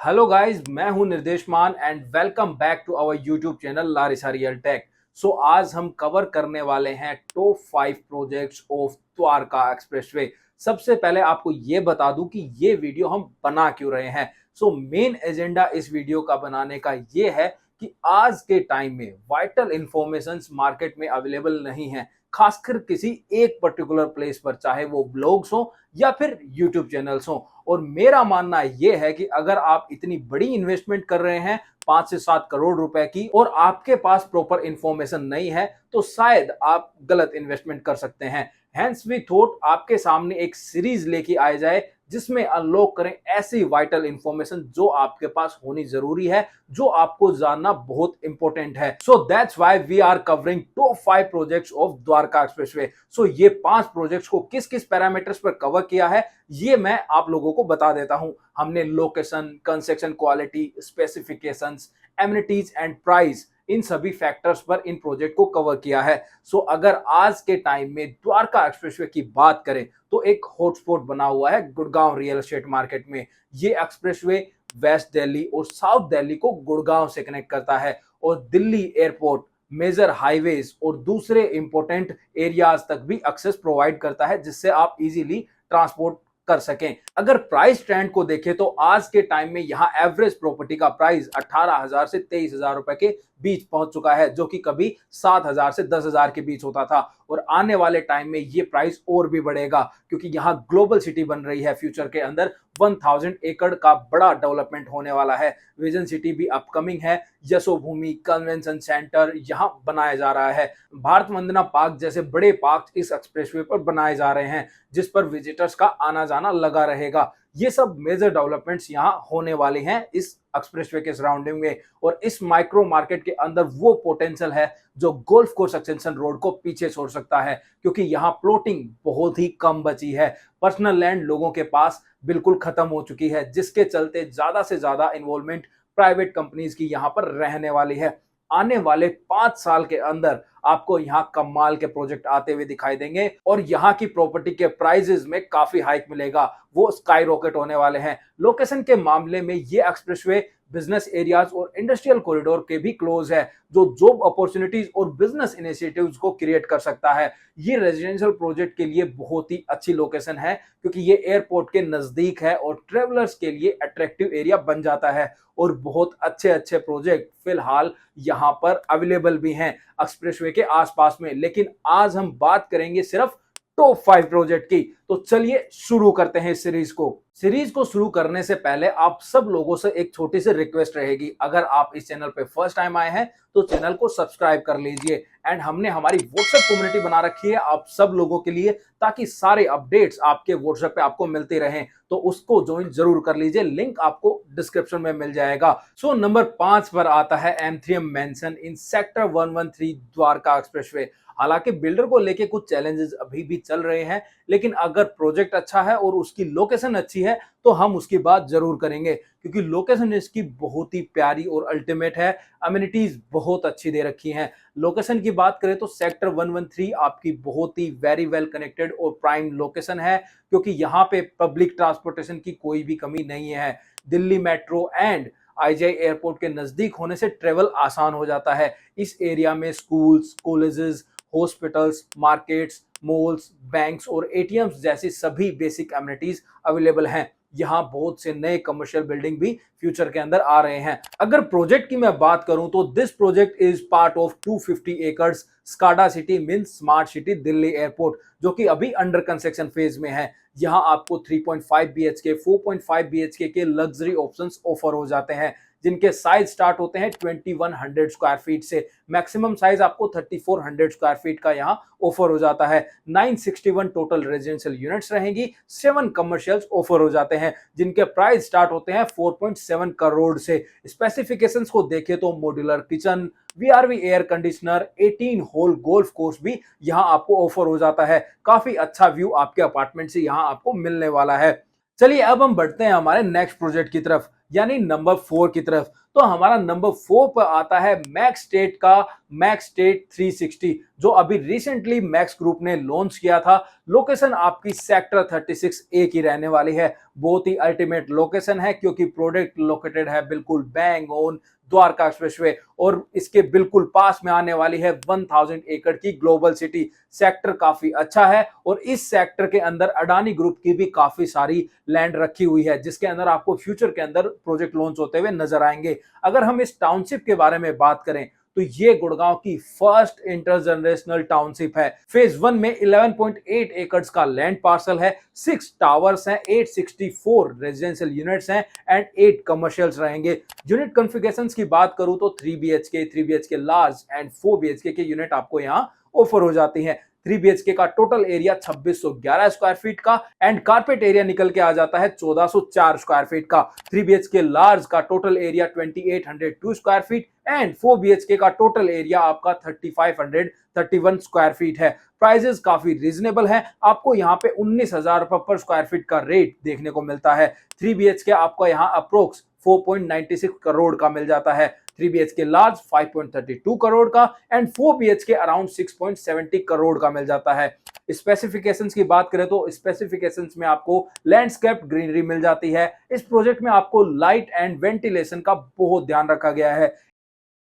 Hello guys, मैं हूं Nirdesh Maan and welcome back to our YouTube channel Larisa real tech. So आज हम cover करने वाले हैं top 5 projects of Dwarka expressway. सबसे पहले आपको ये बता दूं कि ये वीडियो हम बना क्यों रहे हैं। मेन एजेंडा इस वीडियो का बनाने का ये है कि आज के टाइम में वाइटल इंफॉर्मेशंस मार्केट में अवेलेबल नहीं है, खासकर किसी एक पर्टिकुलर प्लेस पर, चाहे वो ब्लॉग्स हो या फिर यूट्यूब चैनल्स हो। और मेरा मानना यह है कि अगर आप इतनी बड़ी इन्वेस्टमेंट कर रहे हैं 5 से 7 करोड़ रुपए की और आपके पास प्रॉपर इंफॉर्मेशन नहीं है तो शायद आप गलत इन्वेस्टमेंट कर सकते हैं। हेंस वी थॉट आपके सामने एक सीरीज लेके आए जाए जिसमें अनलॉक करें ऐसी वाइटल इंफॉर्मेशन जो आपके पास होनी जरूरी है, जो आपको जानना बहुत इंपॉर्टेंट है। So that's why we are covering top 5 projects of Dwarka expressway. ये 5 प्रोजेक्ट्स को किस किस पैरामीटर्स पर कवर किया है ये मैं आप लोगों को बता देता हूं। हमने location, construction quality, specifications, amenities and price, इन सभी फैक्टर्स पर इन प्रोजेक्ट को कवर किया है। अगर आज के टाइम में द्वारका एक्सप्रेसवे की बात करें तो एक हॉटस्पॉट बना हुआ है गुड़गांव रियल एस्टेट मार्केट में। ये एक्सप्रेसवे वेस्ट दिल्ली और साउथ दिल्ली को गुड़गांव से कनेक्ट करता है और दिल्ली एयरपोर्ट, मेजर हाईवेज और दूसरे इंपॉर्टेंट एरियाज तक भी एक्सेस प्रोवाइड करता है, जिससे आप इजीली ट्रांसपोर्ट कर सकें। अगर प्राइस ट्रेंड को देखें तो आज के टाइम में यहाँ एवरेज प्रॉपर्टी का प्राइस 18,000 से 23,000 रुपए के बीच पहुंच चुका है, जो कि कभी 7,000 से 10,000 के बीच होता था। और आने वाले टाइम में ये प्राइस और भी बढ़ेगा क्योंकि यहाँ ग्लोबल सिटी बन रही है। फ्यूचर के अंदर 1000 एकड़ का बड़ा डेवलपमेंट होने वाला है। विजन सिटी भी अपकमिंग है। यशोभूमि कन्वेंशन सेंटर यहाँ बनाया जा रहा है। भारत वंदना पार्क जैसे बड़े पार्क इस एक्सप्रेसवे पर बनाए जा रहे हैं, जिस पर विजिटर्स का आना जाना लगा रहेगा। ये सब मेजर डेवलपमेंट्स यहाँ होने वाले हैं इस एक्सप्रेसवे के सराउंडिंग में। और इस माइक्रो मार्केट के अंदर वो पोटेंशियल है जो गोल्फ कोर्स एक्सटेंशन रोड को पीछे छोड़ सकता है, क्योंकि यहाँ प्लॉटिंग बहुत ही कम बची है। पर्सनल लैंड लोगों के पास बिल्कुल खत्म हो चुकी है, जिसके चलते ज्यादा से ज्यादा इन्वॉल्वमेंट प्राइवेट कंपनीज की यहाँ पर रहने वाली है। आने वाले 5 साल के अंदर आपको यहाँ कमाल के प्रोजेक्ट आते हुए दिखाई देंगे और यहाँ की प्रॉपर्टी के प्राइजेस में काफी हाइक मिलेगा, वो स्काई रॉकेट होने वाले हैं। लोकेशन के मामले में ये एक्सप्रेसवे बिजनेस एरियाज और इंडस्ट्रियल कॉरिडोर के भी क्लोज है, जो जॉब अपॉर्चुनिटीज और बिजनेस इनिशिएटिव्स को क्रिएट कर सकता है। ये रेजिडेंशियल प्रोजेक्ट के लिए बहुत ही अच्छी लोकेशन है क्योंकि ये एयरपोर्ट के नजदीक है और ट्रेवलर्स के लिए अट्रैक्टिव एरिया बन जाता है। और बहुत अच्छे अच्छे प्रोजेक्ट फिलहाल यहाँ पर अवेलेबल भी हैं एक्सप्रेसवे के आसपास में। लेकिन आज हम बात करेंगे सिर्फ टॉप 5 प्रोजेक्ट की। तो चलिए शुरू करते हैं इस सीरीज को शुरू करने से पहले आप सब लोगों से एक छोटी सी रिक्वेस्ट रहेगी। अगर आप इस चैनल पे फर्स्ट टाइम आए हैं तो चैनल को सब्सक्राइब कर लीजिए। एंड हमने हमारी व्हाट्सएप कम्युनिटी बना रखी है आप सब लोगों के लिए, ताकि सारे अपडेट्स आपके व्हाट्सएप पे आपको मिलते रहें। तो उसको ज्वाइन जरूर कर लीजिए, लिंक आपको डिस्क्रिप्शन में मिल जाएगा। नंबर 5 पर आता है M3M mention in sector 113 Dwarka expressway. हालांकि बिल्डर को लेके कुछ चैलेंजेस अभी भी चल रहे हैं, लेकिन अगर प्रोजेक्ट अच्छा है और उसकी लोकेशन अच्छी है तो हम उसकी बात जरूर करेंगे, क्योंकि लोकेशन इसकी बहुत ही प्यारी और अल्टीमेट है। अम्यूनिटीज बहुत अच्छी दे रखी हैं। लोकेशन की बात करें तो सेक्टर 113 आपकी बहुत ही वेरी वेल कनेक्टेड और प्राइम लोकेशन है, क्योंकि यहाँ पे पब्लिक ट्रांसपोर्टेशन की कोई भी कमी नहीं है। Delhi metro and IGI airport के नजदीक होने से ट्रेवल आसान हो जाता है। इस एरिया में schools, colleges, hospitals, markets, malls, banks और ATMs जैसी सभी बेसिक एमिनिटीज अवेलेबल हैं। यहाँ बहुत से नए कमर्शियल बिल्डिंग भी फ्यूचर के अंदर आ रहे हैं। अगर प्रोजेक्ट की मैं बात करूं तो this project is part of 250 acres SCADA city mean smart city Delhi airport, जो कि अभी अंडर कंस्ट्रक्शन फेज में है। यहाँ आपको 3.5 BHK, 4.5 BHK के लग्जरी ऑप्शंस ऑफर हो जाते हैं, जिनके साइज स्टार्ट होते हैं 2100 स्क्वायर फीट से। मैक्सिमम साइज आपको 3400 स्क्वायर फीट का यहाँ ऑफर हो जाता है। 961 टोटल रेजिडेंशियल यूनिट्स रहेंगी, 7 कमर्शियल्स ऑफर हो जाते हैं, जिनके प्राइस स्टार्ट होते हैं 4.7 करोड़ से। स्पेसिफिकेशंस को देखें तो modular kitchen, VRV air conditioner, 18 hole golf course भी यहाँ आपको ऑफर हो जाता है। काफी अच्छा व्यू आपके अपार्टमेंट से यहाँ आपको मिलने वाला है। चलिए अब हम बढ़ते हैं हमारे नेक्स्ट प्रोजेक्ट की तरफ। यानी नंबर 4 की तरफ। तो हमारा नंबर 4 पर आता है मैक्स स्टेट का मैक्स स्टेट 360, जो अभी रिसेंटली मैक्स ग्रुप ने लॉन्च किया था। लोकेशन आपकी सेक्टर 36 ए की रहने वाली है। बहुत ही अल्टीमेट लोकेशन है क्योंकि प्रोडक्ट लोकेटेड है बिल्कुल बैंग ऑन द्वारका एक्सप्रेसवे और इसके बिल्कुल पास में आने वाली है 1000 एकड़ की ग्लोबल सिटी। सेक्टर काफी अच्छा है और इस सेक्टर के अंदर अडानी ग्रुप की भी काफी सारी लैंड रखी हुई है, जिसके अंदर आपको फ्यूचर के अंदर प्रोजेक्ट लॉन्च होते हुए नजर आएंगे। अगर हम इस टाउनशिप के बारे में बात करें तो ये गुड़गांव की फर्स्ट इंटरजनरेशनल टाउनशिप है। फेज 1 में 11.8 एकड़ का लैंड पार्सल है, 6 टावर्स हैं, 864 रेजिडेंशियल यूनिट्स हैं एंड 8 कमर्शियल्स रहेंगे। यूनिट कॉन्फ़िगरेशंस की बात करूं तो 3 BHK, 3 BHK large and 4 BHK के यूनिट आपको यहां ऑफर हो जाती हैं। 3 BHK का टोटल एरिया 2611 स्क्वायर फीट का एंड कारपेट एरिया निकल के आ जाता है 1404 स्क्वायर फीट का। 3 BHK लार्ज का total area 2802 square feet and 4 BHK का टोटल एरिया आपका 3531 स्क्वायर फीट है। प्राइजेस काफी रीजनेबल है, आपको यहाँ पे 19,000 रुपए पर स्क्वायर फीट का रेट देखने को मिलता है। 3 BHK आपको यहाँ अप्रोक्स 4.96 करोड़ का मिल जाता है, 3 BHK लार्ज 5.32 करोड़ का एंड 4 BHK अराउंड 6.70 करोड़ का मिल जाता है। स्पेसिफिकेशंस की बात करें तो स्पेसिफिकेशंस में आपको लैंडस्केप ग्रीनरी मिल जाती है। इस प्रोजेक्ट में आपको लाइट एंड वेंटिलेशन का बहुत ध्यान रखा गया है।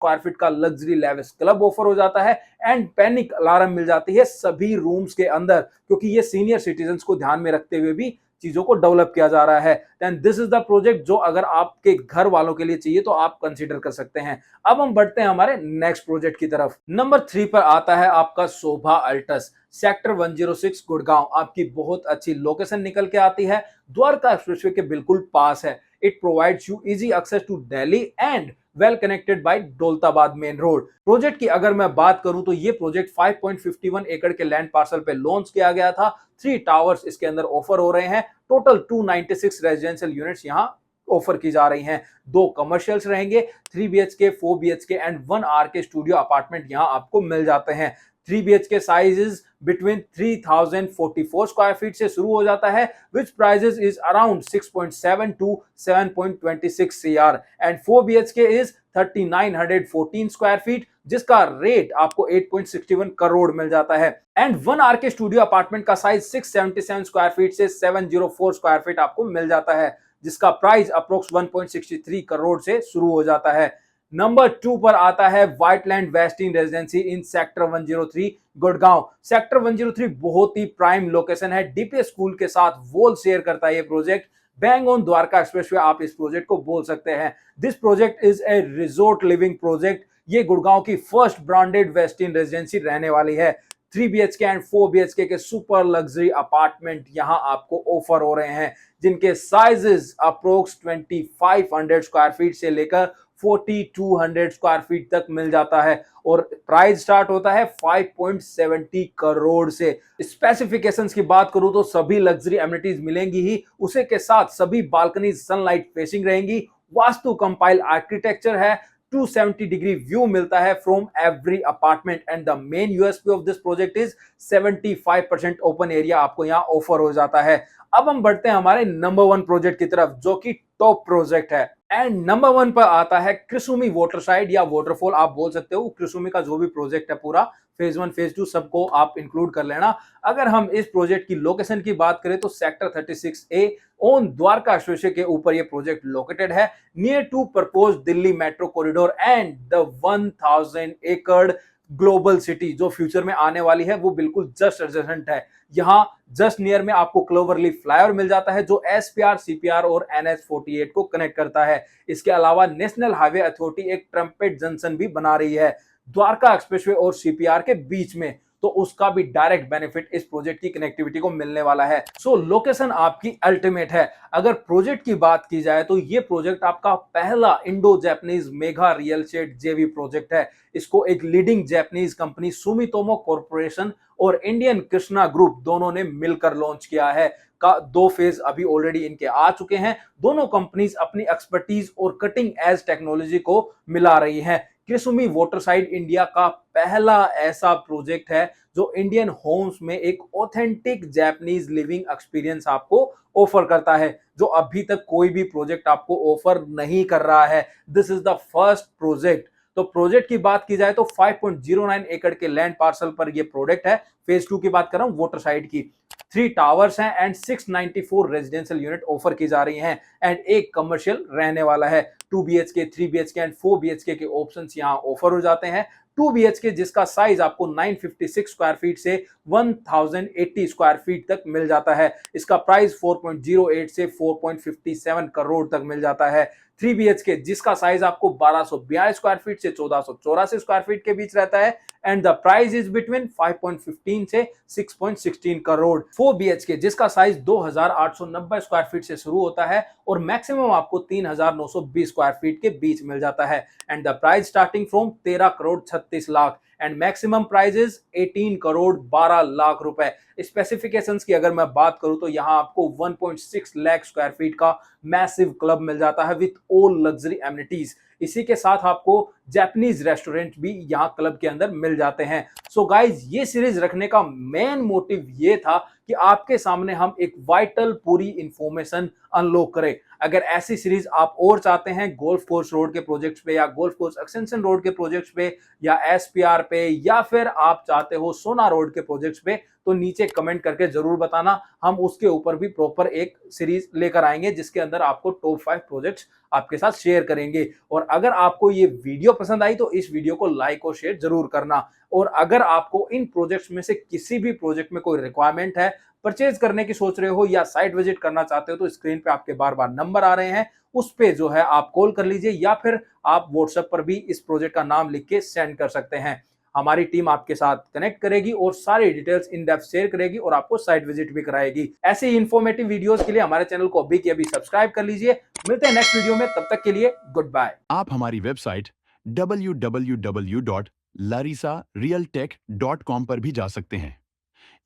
स्क्वायर फीट का लग्जरी लेविश क्लब ऑफर हो जाता है एंड पैनिक अलार्म मिल जाती है सभी रूम्स के अंदर, क्योंकि ये सीनियर सिटीजन को ध्यान में रखते हुए भी चीजों को डेवलप किया जा रहा है। Then this is the project जो अगर आपके घर वालों के लिए चाहिए तो आप कंसीडर कर सकते हैं। अब हम बढ़ते हैं हमारे नेक्स्ट प्रोजेक्ट की तरफ। नंबर 3 पर आता है आपका शोभा अल्टस, सेक्टर 106 गुड़गांव। आपकी बहुत अच्छी लोकेशन निकल के आती है, द्वारका एक्सप्रेसवे के बिल्कुल पास है। It provides you easy access to Delhi and well connected by Daulatabad main road. Project की अगर मैं बात करूं तो ये प्रोजेक्ट 5.51 एकड़ के लैंड पार्सल पे लॉन्च किया गया था। 3 टावर्स इसके अंदर ऑफर हो रहे हैं, टोटल 296 रेजिडेंशियल यूनिट्स यहां ऑफर की जा रही हैं। 2 कमर्शियल्स रहेंगे, 3 BHK, 4 BHK and 1 RK studio apartment यहां आपको मिल जाते हैं। 3 BHK size is between 3044 square feet से शुरू हो जाता है, which prices is around 6.7 to 7.26 CR and 4 BHK is 3914 square feet, जिसका रेट आपको 8.61 करोड़ मिल जाता है एंड 1 RK स्टूडियो अपार्टमेंट का साइज 677 स्क्वायर फीट से 704 स्क्वायर फीट आपको मिल जाता है, जिसका प्राइस अप्रोक्स 1.63 करोड़ से शुरू हो जाता है। नंबर 2 पर आता है व्हाइटलैंड Westin residency in sector 103 Gurgaon. Sector 103 बहुत ही प्राइम लोकेशन है, डीपीएस स्कूल के साथ वॉल शेयर करता है ये project. Bang on Dwarka expressway आप इस प्रोजेक्ट को बोल सकते हैं। This project is a resort living project. ये गुड़गांव की फर्स्ट ब्रांडेड वेस्टिन रेजिडेंसी रहने वाली है। 3 BHK एंड 4 BHK के सुपर लग्जरी अपार्टमेंट यहां आपको ऑफर हो रहे हैं, जिनके साइजेस अप्रोक्स 2500 स्क्वायर फीट से लेकर 4200 स्क्वायर फीट तक मिल जाता है और प्राइस स्टार्ट होता है 5.70 करोड़ से। स्पेसिफिकेशंस की बात करूं तो सभी लग्जरी एमिनिटीज मिलेंगी ही, उसे के साथ सभी बालकनी सनलाइट फेसिंग रहेंगी। वास्तु कंपाइल आर्किटेक्चर है, 270 डिग्री व्यू मिलता है from every apartment and the main USP of this project is 75% open area आपको यहां ऑफर हो जाता है। अब हम बढ़ते हैं हमारे नंबर 1 प्रोजेक्ट की तरफ, जो कि टॉप प्रोजेक्ट है एंड नंबर 1 पर आता है क्रिसुमी वाटरसाइड या वाटरफॉल आप बोल सकते हो। क्रिसुमी का जो भी प्रोजेक्ट है पूरा फेज 1 फेज 2 सबको आप इंक्लूड कर लेना। अगर हम इस प्रोजेक्ट की लोकेशन की बात करें तो sector 36A on Dwarka expressway के ऊपर ये प्रोजेक्ट लोकेटेड है, near to propose Delhi metro corridor and the 1000 acre global city जो फ्यूचर में आने वाली है, वो बिल्कुल जस्ट एडजेसेंट है। यहाँ जस्ट नियर में आपको क्लोवरली फ्लाईओवर मिल जाता है जो SPR, CPR और NH48 को कनेक्ट करता है। इसके अलावा नेशनल हाईवे अथॉरिटी एक ट्रम्पेट जंक्शन भी बना रही है द्वारका एक्सप्रेसवे और CPR के बीच में, तो उसका भी डायरेक्ट बेनिफिट इस प्रोजेक्ट की कनेक्टिविटी को मिलने वाला है। सो लोकेशन आपकी अल्टीमेट है। अगर प्रोजेक्ट की बात की जाए तो ये प्रोजेक्ट आपका पहला Indo Japanese mega real estate JV project है। इसको एक leading Japanese company Sumitomo corporation और इंडियन कृष्णा ग्रुप दोनों ने मिलकर लॉन्च किया है। का 2 फेज अभी ऑलरेडी इनके आ चुके हैं। दोनों कंपनीज अपनी एक्सपर्टीज और कटिंग एज टेक्नोलॉजी को मिला रही हैं। क्रिसुमी वाटरसाइड इंडिया का पहला ऐसा प्रोजेक्ट है जो इंडियन होम्स में एक ऑथेंटिक जापानीज लिविंग एक्सपीरियंस आपको ऑफर करता है, जो अभी तक कोई भी प्रोजेक्ट आपको ऑफर नहीं कर रहा है। This is the first project. तो प्रोजेक्ट की बात की जाए तो 5.09 एकड़ के लैंड पार्सल पर यह प्रोजेक्ट है। फेज 2 की बात कर रहा हूं वाटरसाइड की। 3 टावर्स हैं एंड 694 रेजिडेंशियल यूनिट ऑफर की जा रही हैं एंड एक कमर्शियल रहने वाला है। 2 BHK, 3 BHK एंड 4 BHK के ऑप्शंस यहां ऑफर हो जाते हैं। 2 BHK जिसका साइज आपको 956 स्क्वायर फीट से 1080 स्क्वायर फीट तक मिल जाता है। इसका प्राइस 4.08 से 4.57 करोड़ तक मिल जाता है। 3 BHK जिसका साइज आपको 1242 स्क्वायर फीट से 1484 स्क्वायर फीट के बीच रहता है and the price is between 5.15 से 6.16 करोड़। 4 BHK जिसका साइज 2890 स्क्वायर फीट से शुरू होता है और मैक्सिमम आपको 3920 स्क्वायर फीट के बीच मिल जाता है and the price starting from 13 crore 36 lakh and maximum price is 18 crore 12 lakh रुपए। स्पेसिफिकेशंस की अगर मैं बात करूं तो यहां आपको 1.6 लाख स्क्वायर फीट का मैसिव क्लब मिल जाता है विथ ऑल लग्जरी एमिनिटीज। इसी के साथ आपको जापानीज रेस्टोरेंट भी यहाँ क्लब के अंदर मिल जाते हैं। सो गाइज, ये सीरीज रखने का मेन मोटिव ये था कि आपके सामने हम एक वाइटल पूरी इंफॉर्मेशन अनलॉक करें। अगर ऐसी सीरीज आप और चाहते हैं गोल्फ कोर्स रोड के प्रोजेक्ट्स पे या गोल्फ कोर्स एक्सटेंशन रोड के प्रोजेक्ट्स पे या SPR पे या फिर आप चाहते हो सोना रोड के प्रोजेक्ट्स पे, तो नीचे कमेंट करके जरूर बताना। हम उसके ऊपर भी प्रॉपर एक सीरीज लेकर आएंगे जिसके अंदर आपको टॉप 5 प्रोजेक्ट्स आपके साथ शेयर करेंगे। और अगर आपको ये वीडियो पसंद आई तो इस वीडियो को लाइक और शेयर जरूर करना। और अगर आपको इन प्रोजेक्ट्स में से किसी भी प्रोजेक्ट में कोई रिक्वायरमेंट है, परचेज करने की सोच रहे हो या साइट विजिट करना चाहते हो, तो स्क्रीन पे आपके बार बार नंबर आ रहे हैं, उस पे जो है आप कॉल कर लीजिए या फिर आप व्हाट्सएप पर भी इस प्रोजेक्ट का नाम लिख के सेंड कर सकते हैं। हमारी टीम आपके साथ कनेक्ट करेगी और सारी डिटेल्स इन डेप्थ शेयर करेगी और आपको साइट विजिट भी कराएगी। ऐसे ही इंफॉर्मेटिव वीडियोस के लिए हमारे चैनल को अभी के अभी सब्सक्राइब कर लीजिए। मिलते हैं नेक्स्ट वीडियो में, तब तक के लिए गुड बाय। आप हमारी वेबसाइट www.larissarealtech.com पर भी जा सकते हैं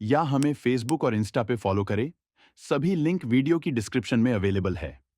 या हमें फेसबुक और इंस्टा पे फॉलो करें। सभी लिंक वीडियो की डिस्क्रिप्शन में अवेलेबल है।